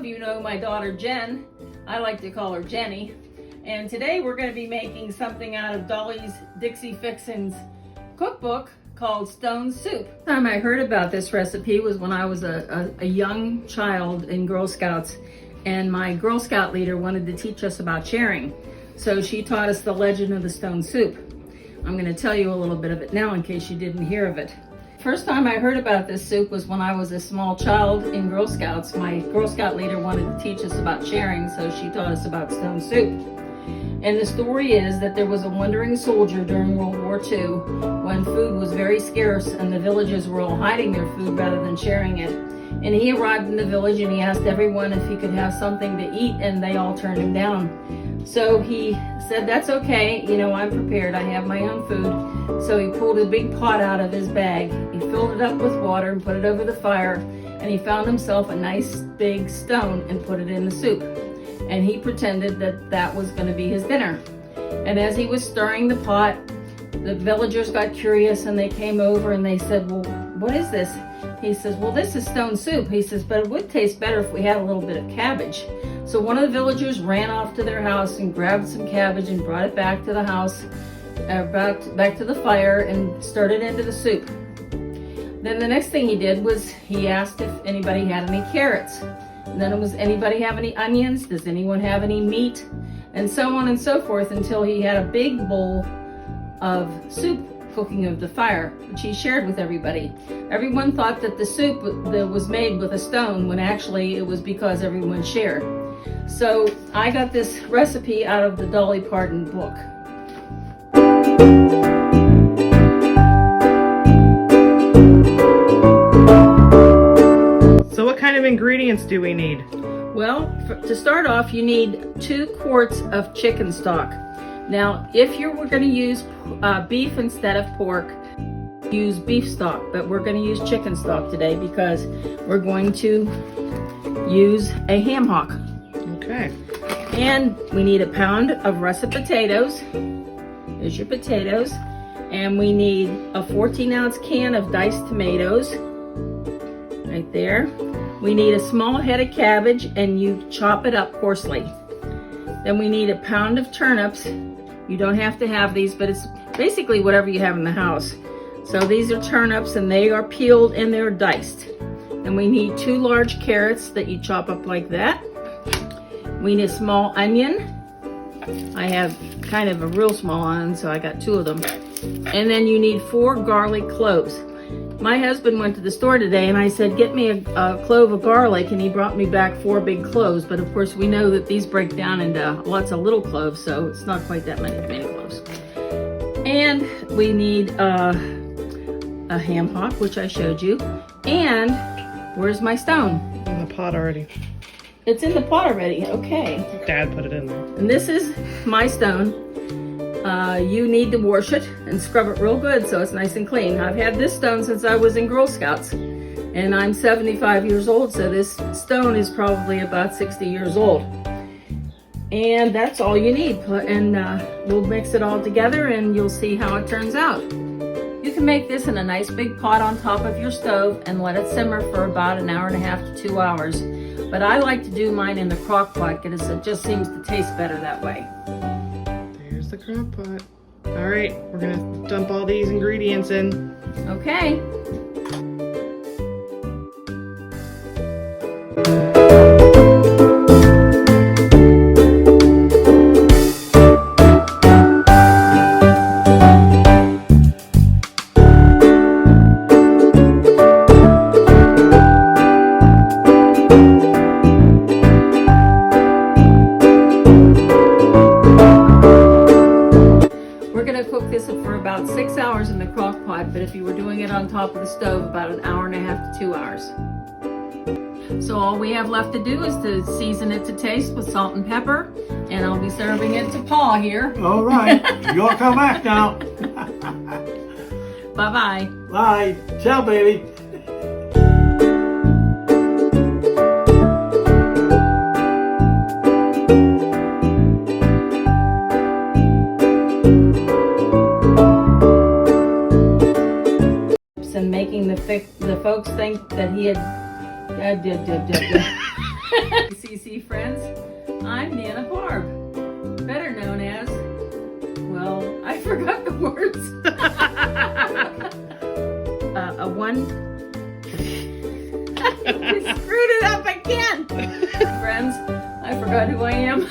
of you know my daughter Jen. I like to call her Jenny. And today we're going to be making something out of Dolly's Dixie Fixins cookbook called Stone Soup. The time I heard about this recipe was when I was a young child in Girl Scouts, and my Girl Scout leader wanted to teach us about sharing. So she taught us the legend of the stone soup. I'm going to tell you a little bit of it now in case you didn't hear of it. First time I heard about this soup was when I was a small child in Girl Scouts. My Girl Scout leader wanted to teach us about sharing, so she taught us about stone soup. And the story is that there was a wandering soldier during World War II when food was very scarce and the villagers were all hiding their food rather than sharing it. And he arrived in the village and he asked everyone if he could have something to eat, and they all turned him down. So he said, "That's okay, you know, I'm prepared, I have my own food." So he pulled a big pot out of his bag, he filled it up with water and put it over the fire, and he found himself a nice big stone and put it in the soup. And he pretended that that was going to be his dinner. And as he was stirring the pot, the villagers got curious and they came over and they said, "Well, what is this?" He says, "Well, this is stone soup." He says, "But it would taste better if we had a little bit of cabbage." So one of the villagers ran off to their house and grabbed some cabbage and brought it back to the house, back to the fire, and stirred it into the soup. Then the next thing he did was he asked if anybody had any carrots. And then it was, "Anybody have any onions? Does anyone have any meat?" And so on and so forth until he had a big bowl of soup cooking over the fire, which he shared with everybody. Everyone thought that the soup that was made with a stone, when actually it was because everyone shared. So I got this recipe out of the Dolly Partons book. So what kind of ingredients do we need? Well, to start off, you need 2 quarts of chicken stock. Now, if you were going to use beef instead of pork, use beef stock, but we're going to use chicken stock today because we're going to use a ham hock. Okay. And we need a pound of russet potatoes. There's your potatoes. And we need a 14-ounce can of diced tomatoes. Right there. We need a small head of cabbage, and you chop it up coarsely. Then we need a pound of turnips. You don't have to have these, but it's basically whatever you have in the house. So these are turnips, and they are peeled and they're diced. Then we need 2 large carrots that you chop up like that. We need a small onion. I have kind of a real small onion, so I got 2 of them. And then you need 4 garlic cloves. My husband went to the store today and I said, "Get me a clove of garlic," and he brought me back 4 big cloves, but of course we know that these break down into lots of little cloves, so it's not quite that many cloves. And we need a ham hock, which I showed you. And where's my stone? In the pot already. It's in the pot already, okay. Dad put it in there. And this is my stone. You need to wash it and scrub it real good so it's nice and clean. I've had this stone since I was in Girl Scouts, and I'm 75 years old, so this stone is probably about 60 years old. And that's all you need. And we'll mix it all together and you'll see how it turns out. You can make this in a nice big pot on top of your stove and let it simmer for about 1.5 hours to 2 hours. But I like to do mine in the crock pot because it just seems to taste better that way. There's the crock pot. All right, we're gonna dump all these ingredients in. Okay. Cook this for about 6 hours in the crock pot, but if you were doing it on top of the stove, about 1.5 hours to 2 hours. So all we have left to do is to season it to taste with salt and pepper, and I'll be serving it to Paul here. All right, you'll come back now. Bye-bye. Bye. Ciao, baby. And making the folks think that he had CC friends, I'm Nana Barb, better known as, well, I forgot the words. A one. I screwed it up again. Friends, I forgot who I am.